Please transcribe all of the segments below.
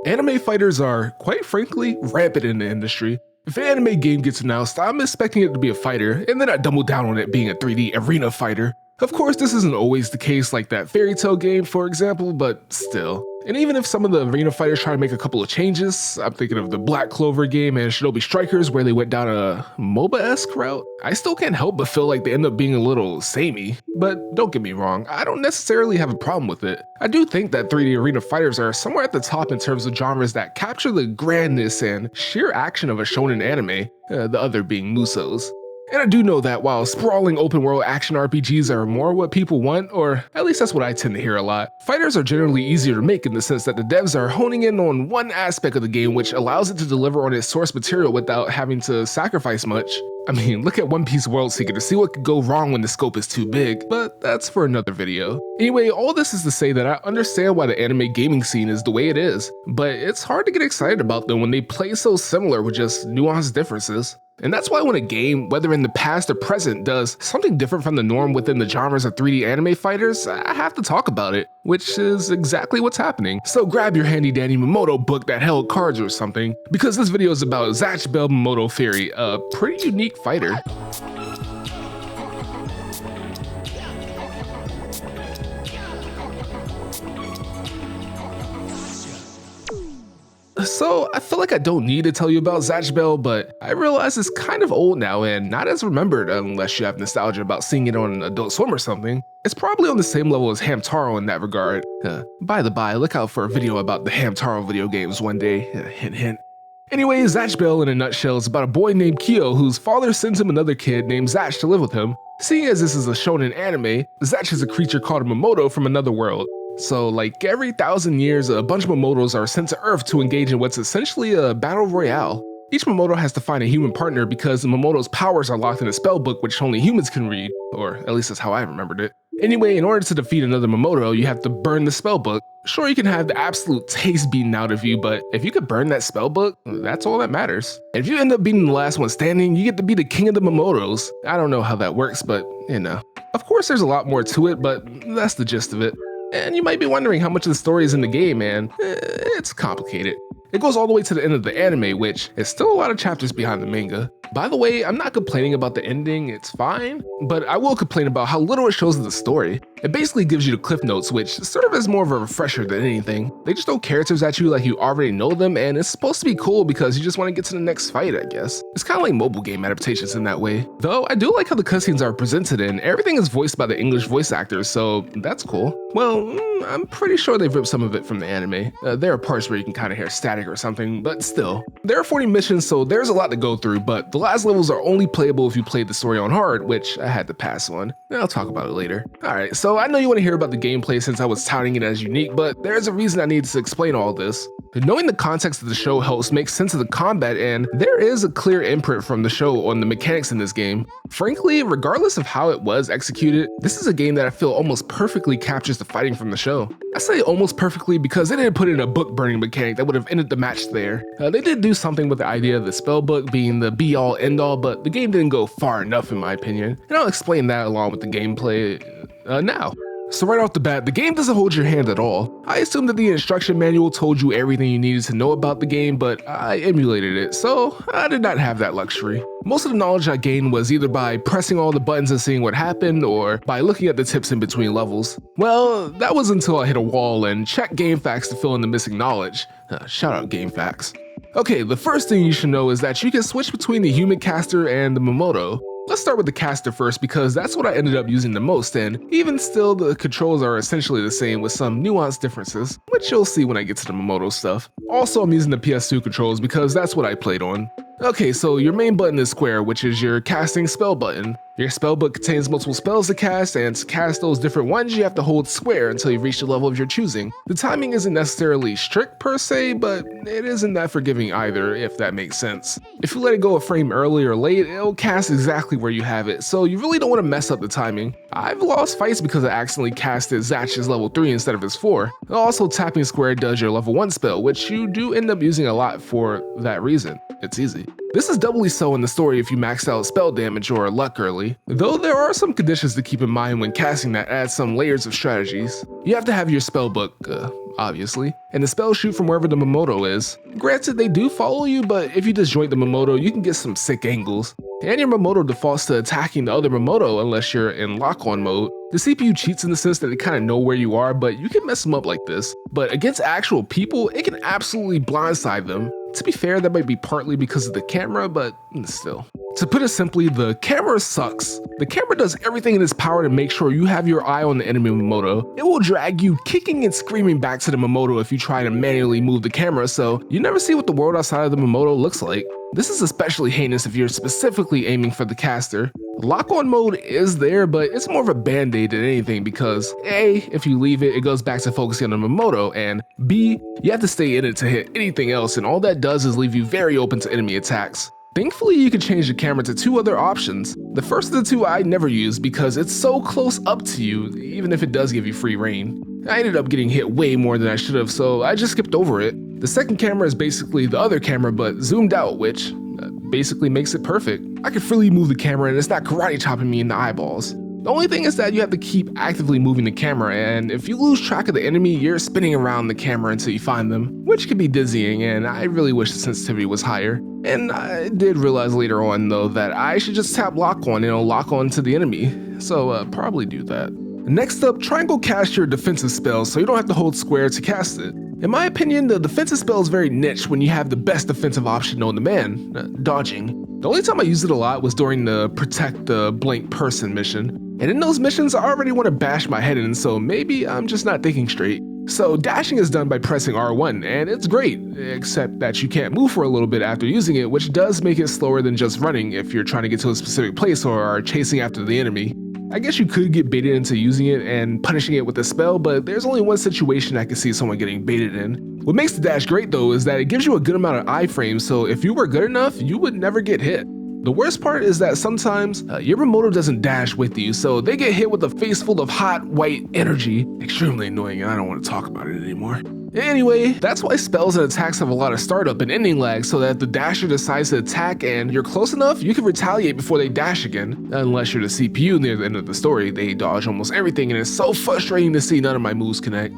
Anime fighters are, quite frankly, rampant in the industry. If an anime game gets announced, I'm expecting it to be a fighter, and then I double down on it being a 3D arena fighter. Of course, this isn't always the case like that Fairy Tail game, for example, but still. And even if some of the arena fighters try to make a couple of changes, I'm thinking of the Black Clover game and Shinobi Strikers where they went down a MOBA-esque route, I still can't help but feel like they end up being a little samey. But don't get me wrong, I don't necessarily have a problem with it. I do think that 3D arena fighters are somewhere at the top in terms of genres that capture the grandness and sheer action of a shonen anime, the other being musos. And I do know that while sprawling open-world action RPGs are more what people want, or at least that's what I tend to hear a lot, fighters are generally easier to make in the sense that the devs are honing in on one aspect of the game which allows it to deliver on its source material without having to sacrifice much. I mean, look at One Piece World Seeker to see what could go wrong when the scope is too big, but that's for another video. Anyway, all this is to say that I understand why the anime gaming scene is the way it is, but it's hard to get excited about them when they play so similar with just nuanced differences. And that's why when a game, whether in the past or present, does something different from the norm within the genres of 3D anime fighters, I have to talk about it, which is exactly what's happening. So grab your handy dandy Mamodo book that held cards or something, because this video is about Zatch Bell Mamodo Theory, a pretty unique fighter. So I feel like I don't need to tell you about Zatch Bell, but I realize it's kind of old now and not as remembered unless you have nostalgia about seeing it on Adult Swim or something. It's probably on the same level as Hamtaro in that regard. By the by, look out for a video about the Hamtaro video games one day, hint hint. Anyway, Zatch Bell in a nutshell is about a boy named Kyo whose father sends him another kid named Zatch to live with him. Seeing as this is a shonen anime, Zatch is a creature called a Mamodo from another world. So like every 1,000 years, a bunch of Mamodos are sent to Earth to engage in what's essentially a battle royale. Each Mamodo has to find a human partner because the Mamodo's powers are locked in a spellbook which only humans can read, or at least that's how I remembered it. Anyway, in order to defeat another Mamodo, you have to burn the spellbook. Sure, you can have the absolute taste beaten out of you, but if you could burn that spellbook, that's all that matters. And if you end up being the last one standing, you get to be the king of the Mamodos. I don't know how that works, but you know. Of course there's a lot more to it, but that's the gist of it. And you might be wondering how much of the story is in the game, and it's complicated. It goes all the way to the end of the anime, which is still a lot of chapters behind the manga. By the way, I'm not complaining about the ending, it's fine, but I will complain about how little it shows of the story. It basically gives you the cliff notes, which serve as more of a refresher than anything. They just throw characters at you like you already know them, and it's supposed to be cool because you just want to get to the next fight, I guess. It's kind of like mobile game adaptations in that way. Though, I do like how the cutscenes are presented and everything is voiced by the English voice actors, so that's cool. Well, I'm pretty sure they've ripped some of it from the anime. There are parts where you can kind of hear static or something, but still. There are 40 missions, so there's a lot to go through, but the last levels are only playable if you played the story on hard, which I had to pass on. I'll talk about it later. Alright, so I know you want to hear about the gameplay since I was touting it as unique, but there's a reason I need to explain all this. Knowing the context of the show helps make sense of the combat, and there is a clear imprint from the show on the mechanics in this game. Frankly, regardless of how it was executed, this is a game that I feel almost perfectly captures the fighting from the show. I say almost perfectly because they didn't put in a book burning mechanic that would have ended the match there. They did do something with the idea of the spellbook being the be-all end-all, but the game didn't go far enough in my opinion, and I'll explain that along with the gameplay now. So right off the bat, the game doesn't hold your hand at all. I assumed that the instruction manual told you everything you needed to know about the game, but I emulated it, so I did not have that luxury. Most of the knowledge I gained was either by pressing all the buttons and seeing what happened, or by looking at the tips in between levels. Well, that was until I hit a wall and checked GameFAQs to fill in the missing knowledge. Shout out GameFAQs. Okay, the first thing you should know is that you can switch between the human caster and the Mamodo. Let's start with the caster first because that's what I ended up using the most, and even still the controls are essentially the same with some nuanced differences, which you'll see when I get to the Mamodo stuff. Also, I'm using the PS2 controls because that's what I played on. Okay, so your main button is square, which is your casting spell button. Your spellbook contains multiple spells to cast, and to cast those different ones, you have to hold square until you reach the level of your choosing. The timing isn't necessarily strict per se, but it isn't that forgiving either, if that makes sense. If you let it go a frame early or late, it'll cast exactly where you have it, so you really don't want to mess up the timing. I've lost fights because I accidentally casted Zatch's level 3 instead of his 4. Also, tapping square does your level 1 spell, which you do end up using a lot for that reason. It's easy. This is doubly so in the story if you max out spell damage or luck early, though there are some conditions to keep in mind when casting that add some layers of strategies. You have to have your spellbook, obviously, and the spells shoot from wherever the Mamodo is. Granted, they do follow you, but if you disjoint the Mamodo, you can get some sick angles. And your Mamodo defaults to attacking the other Mamodo unless you're in lock-on mode. The CPU cheats in the sense that they kind of know where you are, but you can mess them up like this. But against actual people, it can absolutely blindside them. To be fair, that might be partly because of the camera, but still. To put it simply, the camera sucks. The camera does everything in its power to make sure you have your eye on the enemy Mamodo. It will drag you kicking and screaming back to the Mamodo if you try to manually move the camera, so you never see what the world outside of the Mamodo looks like. This is especially heinous if you're specifically aiming for the caster. Lock-on mode is there, but it's more of a band-aid than anything because A, if you leave it, it goes back to focusing on the Mamodo, and B, you have to stay in it to hit anything else, and all that does is leave you very open to enemy attacks. Thankfully, you can change the camera to two other options. The first of the two I never use because it's so close up to you, even if it does give you free reign. I ended up getting hit way more than I should have, so I just skipped over it. The second camera is basically the other camera but zoomed out, which basically makes it perfect. I can freely move the camera and it's not karate chopping me in the eyeballs. The only thing is that you have to keep actively moving the camera, and if you lose track of the enemy, you're spinning around the camera until you find them, which can be dizzying, and I really wish the sensitivity was higher. And I did realize later on though that I should just tap lock on and it'll lock on to the enemy, so probably do that. Next up, try and go cast your defensive spells so you don't have to hold square to cast it. In my opinion, the defensive spell is very niche when you have the best defensive option known to man, dodging. The only time I used it a lot was during the protect the blank person mission, and in those missions I already want to bash my head in, so maybe I'm just not thinking straight. So dashing is done by pressing R1, and it's great, except that you can't move for a little bit after using it, which does make it slower than just running if you're trying to get to a specific place or are chasing after the enemy. I guess you could get baited into using it and punishing it with a spell, but there's only one situation I can see someone getting baited in. What makes the dash great though is that it gives you a good amount of iframes, so if you were good enough, you would never get hit. The worst part is that sometimes your Mamodo doesn't dash with you, so they get hit with a face full of hot, white energy. Extremely annoying, and I don't want to talk about it anymore. Anyway, that's why spells and attacks have a lot of startup and ending lag, so that if the dasher decides to attack and you're close enough, you can retaliate before they dash again. Unless you're the CPU near the end of the story, they dodge almost everything, and it's so frustrating to see none of my moves connect.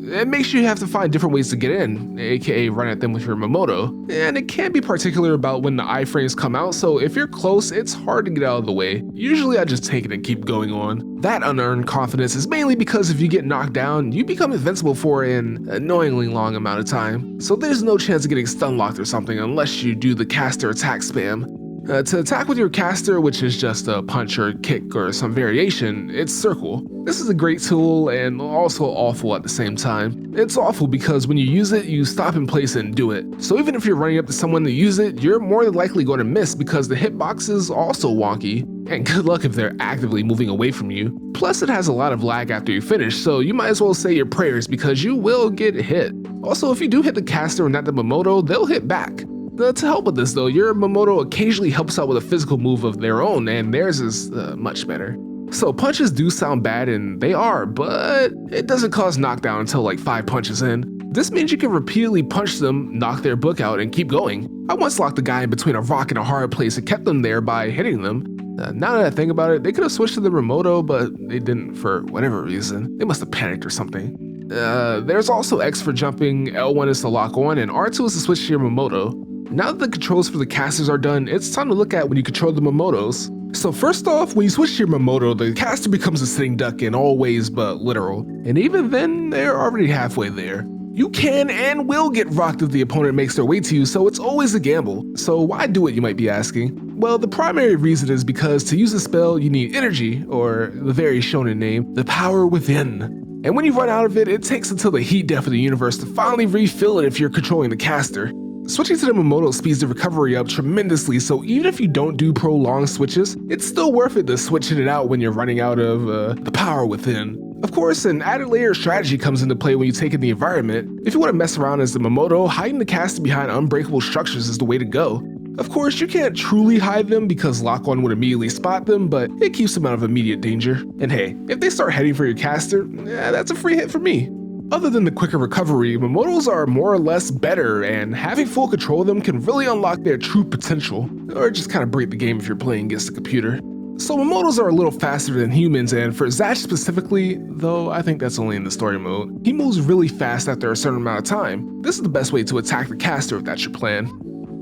It makes you have to find different ways to get in, aka run at them with your Mamodo, and it can be particular about when the iframes come out, so if you're close, it's hard to get out of the way. Usually I just take it and keep going on. That unearned confidence is mainly because if you get knocked down, you become invincible for an annoyingly long amount of time, so there's no chance of getting stun locked or something unless you do the caster attack spam. To attack with your caster, which is just a punch or kick or some variation, it's circle. This is a great tool and also awful at the same time. It's awful because when you use it, you stop in place and do it. So even if you're running up to someone to use it, you're more than likely going to miss because the hitbox is also wonky. And good luck if they're actively moving away from you. Plus it has a lot of lag after you finish, so you might as well say your prayers because you will get hit. Also, if you do hit the caster and not the Mamodo, they'll hit back. To help with this though, your Mamodo occasionally helps out with a physical move of their own, and theirs is much better. So punches do sound bad, and they are, but it doesn't cause knockdown until like 5 punches in. This means you can repeatedly punch them, knock their book out, and keep going. I once locked a guy in between a rock and a hard place and kept them there by hitting them. Now that I think about it, they could have switched to the Mamodo, but they didn't for whatever reason. They must have panicked or something. There's also X for jumping, L1 is to lock on, and R2 is to switch to your Mamodo. Now that the controls for the casters are done, it's time to look at when you control the Mamodos. So first off, when you switch to your Mamodo, the caster becomes a sitting duck in all ways but literal. And even then, they're already halfway there. You can and will get rocked if the opponent makes their way to you, so it's always a gamble. So why do it, you might be asking? Well, the primary reason is because to use a spell, you need energy, or the very shonen name, the power within. And when you run out of it, it takes until the heat death of the universe to finally refill it if you're controlling the caster. Switching to the Mamodo speeds the recovery up tremendously, so even if you don't do prolonged switches, it's still worth it to switching it out when you're running out of the power within. Of course, an added layer of strategy comes into play when you take in the environment. If you want to mess around as the Mamodo, hiding the caster behind unbreakable structures is the way to go. Of course, you can't truly hide them because lock-on would immediately spot them, but it keeps them out of immediate danger. And hey, if they start heading for your caster, that's a free hit for me. Other than the quicker recovery, Mamodos are more or less better, and having full control of them can really unlock their true potential, or just kind of break the game if you're playing against a computer. So Mamodos are a little faster than humans, and for Zatch specifically, though I think that's only in the story mode, he moves really fast after a certain amount of time. This is the best way to attack the caster if that's your plan.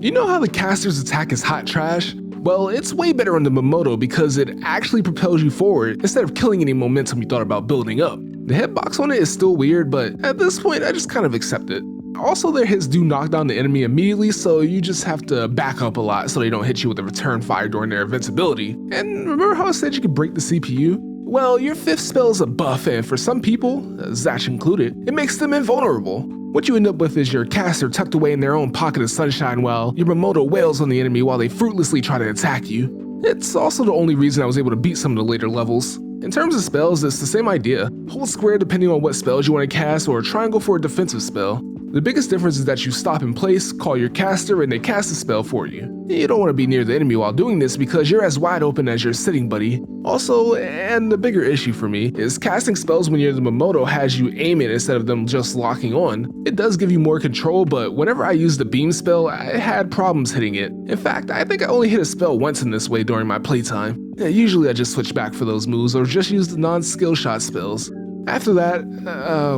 You know how the caster's attack is hot trash? Well, it's way better on the Mamodo because it actually propels you forward instead of killing any momentum you thought about building up. The hitbox on it is still weird, but at this point I just kind of accept it. Also, their hits do knock down the enemy immediately, so you just have to back up a lot so they don't hit you with a return fire during their invincibility. And remember how I said you could break the CPU? Well, your 5th spell is a buff, and for some people, Zatch included, it makes them invulnerable. What you end up with is your caster tucked away in their own pocket of sunshine while your Mamodo wails on the enemy while they fruitlessly try to attack you. It's also the only reason I was able to beat some of the later levels. In terms of spells, it's the same idea. Hold square depending on what spells you want to cast, or triangle for a defensive spell. The biggest difference is that you stop in place, call your caster, and they cast a spell for you. You don't want to be near the enemy while doing this because you're as wide open as your sitting buddy. Also, and the bigger issue for me, is casting spells when you're the Mamodo has you aim it instead of them just locking on. It does give you more control, but whenever I used the beam spell, I had problems hitting it. In fact, I think I only hit a spell once in this way during my playtime. Usually I just switch back for those moves or just use the non-skill shot spells. After that,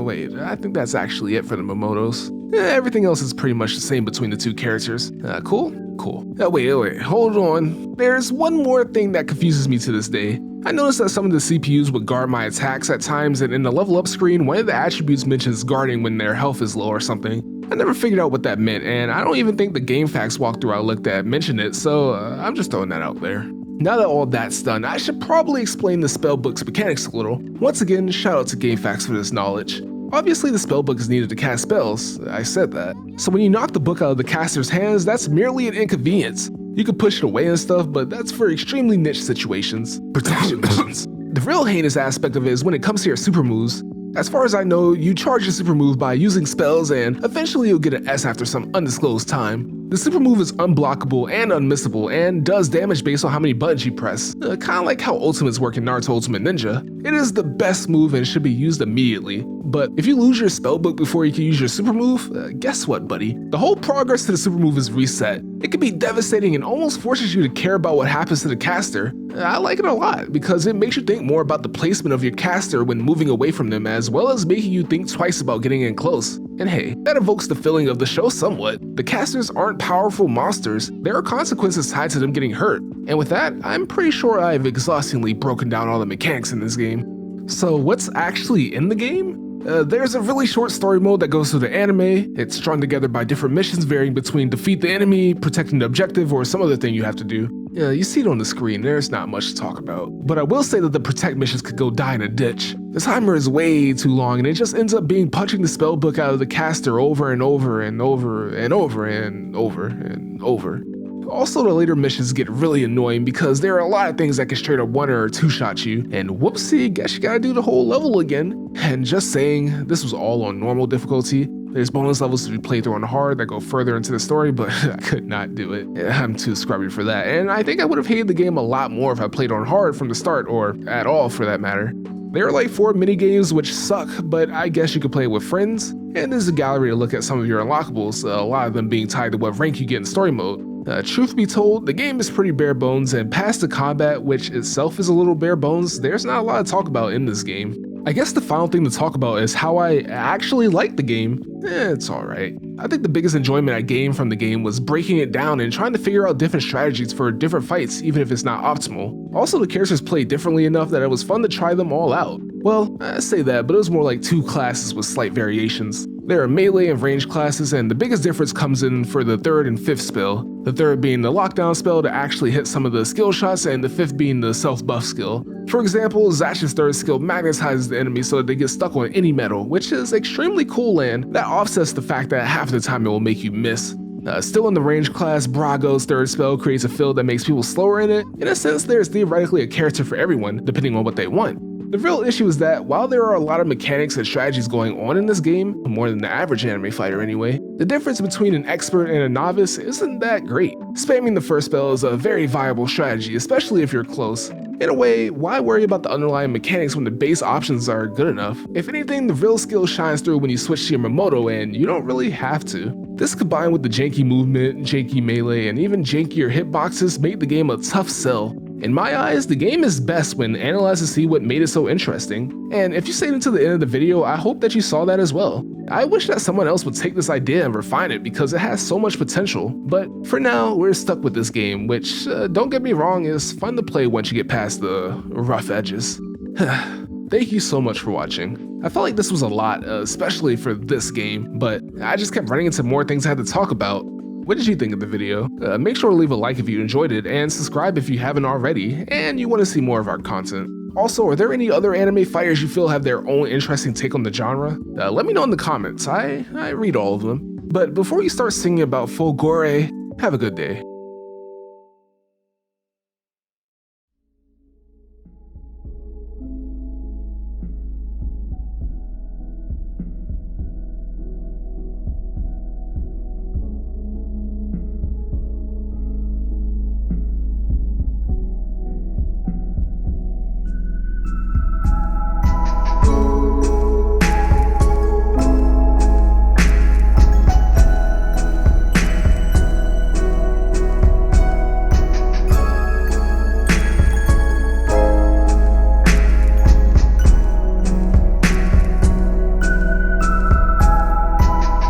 wait, I think that's actually it for the Mamodos. Everything else is pretty much the same between the two characters. Cool? Cool. Wait, hold on. There's one more thing that confuses me to this day. I noticed that some of the CPUs would guard my attacks at times, and in the level up screen, one of the attributes mentions guarding when their health is low or something. I never figured out what that meant, and I don't even think the GameFAQs walkthrough I looked at mentioned it, so I'm just throwing that out there. Now that all that's done, I should probably explain the Spellbook's mechanics a little. Once again, shout out to GameFAQs for this knowledge. Obviously the Spellbook is needed to cast spells, I said that. So when you knock the book out of the caster's hands, that's merely an inconvenience. You can push it away and stuff, but that's for extremely niche situations. Protection missions. The real heinous aspect of it is when it comes to your super moves. As far as I know, you charge your super move by using spells, and eventually you'll get an S after some undisclosed time. The super move is unblockable and unmissable, and does damage based on how many buttons you press, kinda like how ultimates work in Naruto Ultimate Ninja. It is the best move and should be used immediately. But if you lose your spellbook before you can use your super move, guess what, buddy? The whole progress to the super move is reset. It can be devastating and almost forces you to care about what happens to the caster. I like it a lot because it makes you think more about the placement of your caster when moving away from them, as well as making you think twice about getting in close. And hey, that evokes the feeling of the show somewhat. The casters aren't powerful monsters, there are consequences tied to them getting hurt. And with that, I'm pretty sure I've exhaustingly broken down all the mechanics in this game. So what's actually in the game? There's a really short story mode that goes through the anime. It's strung together by different missions varying between defeat the enemy, protecting the objective, or some other thing you have to do. You see it on the screen, there's not much to talk about. But I will say that the protect missions could go die in a ditch. The timer is way too long and it just ends up being punching the spellbook out of the caster over and over and over and over and over and over. Also, the later missions get really annoying because there are a lot of things that can straight up one or two shot you, and whoopsie, guess you gotta do the whole level again. And just saying, this was all on normal difficulty. There's bonus levels to be played through on hard that go further into the story, but I could not do it. I'm too scrubby for that, and I think I would have hated the game a lot more if I played on hard from the start, or at all for that matter. There are like 4 minigames which suck, but I guess you could play it with friends, and there's a gallery to look at some of your unlockables, a lot of them being tied to what rank you get in story mode. Truth be told, the game is pretty bare bones, and past the combat, which itself is a little bare bones, there's not a lot to talk about in this game. I guess the final thing to talk about is how I actually like the game. It's alright. I think the biggest enjoyment I gained from the game was breaking it down and trying to figure out different strategies for different fights, even if it's not optimal. Also, the characters play differently enough that it was fun to try them all out. Well, I say that, but it was more like 2 classes with slight variations. There are melee and range classes, and the biggest difference comes in for the 3rd and 5th spell. The 3rd being the lockdown spell to actually hit some of the skill shots, and the 5th being the self-buff skill. For example, Zatch's 3rd skill magnetizes the enemy so that they get stuck on any metal, which is extremely cool, and that offsets the fact that half the time it will make you miss. Still in the range class, Brago's 3rd spell creates a field that makes people slower in it. In a sense, there's theoretically a character for everyone, depending on what they want. The real issue is that while there are a lot of mechanics and strategies going on in this game, more than the average anime fighter anyway, the difference between an expert and a novice isn't that great. Spamming the first spell is a very viable strategy, especially if you're close. In a way, why worry about the underlying mechanics when the base options are good enough? If anything, the real skill shines through when you switch to your Mamodo, and you don't really have to. This combined with the janky movement, janky melee, and even jankier hitboxes make the game a tough sell. In my eyes, the game is best when analyzed to see what made it so interesting. And if you stayed until the end of the video, I hope that you saw that as well. I wish that someone else would take this idea and refine it because it has so much potential. But for now, we're stuck with this game, which, don't get me wrong, is fun to play once you get past the rough edges. Thank you so much for watching. I felt like this was a lot, especially for this game, but I just kept running into more things I had to talk about. What did you think of the video? Make sure to leave a like if you enjoyed it, and subscribe if you haven't already, and you want to see more of our content. Also, are there any other anime fighters you feel have their own interesting take on the genre? Let me know in the comments, I read all of them. But before you start singing about Fulgore, have a good day.